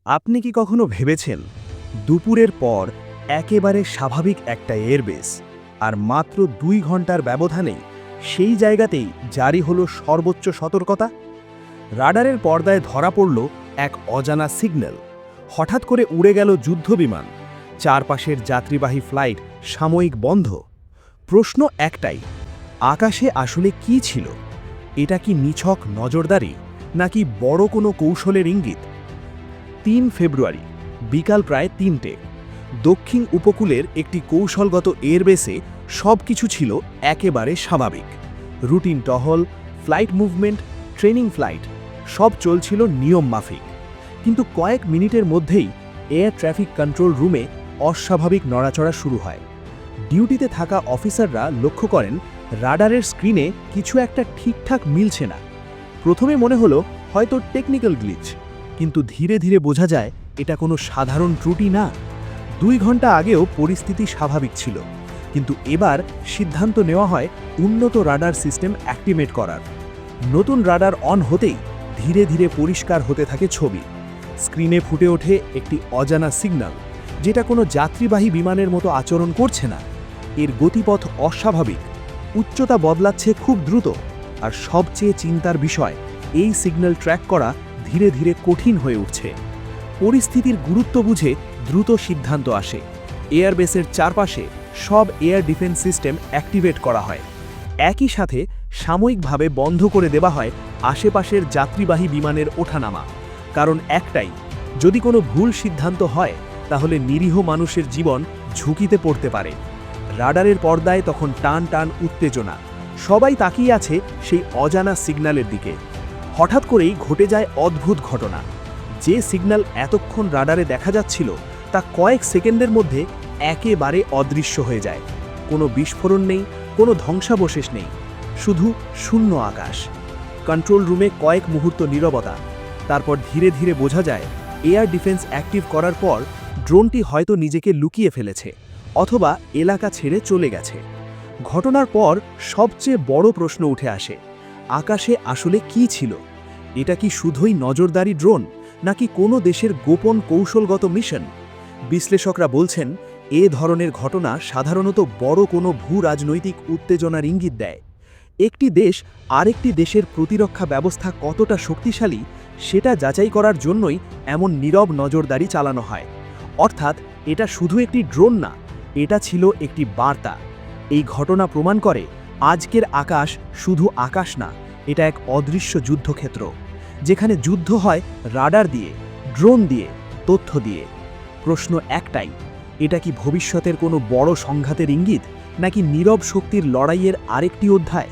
আপনি কি কখনো ভেবেছেন দুপুরের পর একেবারে স্বাভাবিক একটা এয়ারবেস আর মাত্র ২ ঘন্টার ব্যবধানেই সেই জায়গাতেই জারি হলো সর্বোচ্চ সতর্কতা? রাডারের পর্দায় ধরা পড়ল এক অজানা সিগন্যাল। হঠাৎ করে উড়ে গেল যুদ্ধবিমান, চারপাশের যাত্রীবাহী ফ্লাইট সাময়িক বন্ধ। প্রশ্ন একটাই, আকাশে আসলে কি ছিল? এটা কি নিছক নজরদারি, নাকি বড় কোনো কৌশলের ইঙ্গিত? ৩ ফেব্রুয়ারি বিকাল প্রায় ৩টে, দক্ষিণ উপকূলের একটি কৌশলগত এয়ারবেসে সবকিছু ছিল একেবারে স্বাভাবিক। রুটিন টহল, ফ্লাইট মুভমেন্ট, ট্রেনিং ফ্লাইট সব চলছিল নিয়ম মাফিক। কিন্তু কয়েক মিনিটের মধ্যেই এয়ার ট্রাফিক কন্ট্রোল রুমে অস্বাভাবিক নড়াচড়া শুরু হয়। ডিউটিতে থাকা অফিসাররা লক্ষ্য করেন রাডারের স্ক্রিনে কিছু একটা ঠিকঠাক মিলছে না। প্রথমে মনে হলো হয়তো টেকনিক্যাল গ্লিচ, কিন্তু ধীরে ধীরে বোঝা যায় এটা কোনো সাধারণ ত্রুটি না। ২ ঘন্টা আগেও পরিস্থিতি স্বাভাবিক ছিল, কিন্তু এবার সিদ্ধান্ত নেওয়া হয় উন্নত রাডার সিস্টেম অ্যাক্টিভেট করার। নতুন রাডার অন হতেই ধীরে ধীরে পরিষ্কার হতে থাকে ছবি। স্ক্রিনে ফুটে ওঠে একটি অজানা সিগন্যাল, যেটা কোনো যাত্রীবাহী বিমানের মতো আচরণ করছে না। এর গতিপথ অস্বাভাবিক, উচ্চতা বদলাচ্ছে খুব দ্রুত, আর সবচেয়ে চিন্তার বিষয়, এই সিগন্যাল ট্র্যাক করা ধীরে ধীরে কঠিন হয়ে উঠছে। পরিস্থিতির গুরুত্ব বুঝে দ্রুত সিদ্ধান্ত আসে। এয়ারবেসের চারপাশে সব এয়ার ডিফেন্স সিস্টেম অ্যাক্টিভেট করা হয়। একই সাথে সাময়িকভাবে বন্ধ করে দেওয়া হয় আশেপাশের যাত্রীবাহী বিমানের ওঠানামা। কারণ একটাই, যদি কোনো ভুল সিদ্ধান্ত হয় তাহলে নিরীহ মানুষের জীবন ঝুঁকিতে পড়তে পারে। রাডারের পর্দায় তখন টান টান উত্তেজনা, সবাই তাকিয়ে আছে সেই অজানা সিগন্যালের দিকে। হঠাৎ করেই ঘটে যায় অদ্ভুত ঘটনা। যে সিগন্যাল এতক্ষণ রাডারে দেখা যাচ্ছিল তা কয়েক সেকেন্ডের মধ্যে একেবারে অদৃশ্য হয়ে যায়। কোনো বিস্ফোরণ নেই, কোনো ধ্বংসাবশেষ নেই, শুধু শূন্য আকাশ। কন্ট্রোল রুমে কয়েক মুহূর্ত নীরবতা। তারপর ধীরে ধীরে বোঝা যায় এয়ার ডিফেন্স অ্যাক্টিভ করার পর ড্রোনটি হয়তো নিজেকে লুকিয়ে ফেলেছে, অথবা এলাকা ছেড়ে চলে গেছে। ঘটনার পর সবচেয়ে বড় প্রশ্ন উঠে আসে, আকাশে আসলে কি ছিল? এটা কি শুধুই নজরদারি ড্রোন, নাকি কোনো দেশের গোপন কৌশলগত মিশন? বিশ্লেষকরা বলছেন এ ধরনের ঘটনা সাধারণত বড় কোনো ভূ রাজনৈতিক উত্তেজনার ইঙ্গিত দেয়। একটি দেশ আরেকটি দেশের প্রতিরক্ষা ব্যবস্থা কতটা শক্তিশালী সেটা যাচাই করার জন্যই এমন নীরব নজরদারি চালানো হয়। অর্থাৎ এটা শুধু একটি ড্রোন না, এটা ছিল একটি বার্তা। এই ঘটনা প্রমাণ করে আজকের আকাশ শুধু আকাশ না, এটা এক অদৃশ্য যুদ্ধক্ষেত্র, যেখানে যুদ্ধ হয় রাডার দিয়ে, ড্রোন দিয়ে, তথ্য দিয়ে। প্রশ্ন একটাই, এটা কি ভবিষ্যতের কোনো বড় সংঘাতের ইঙ্গিত, নাকি নীরব শক্তির লড়াইয়ের আরেকটি অধ্যায়?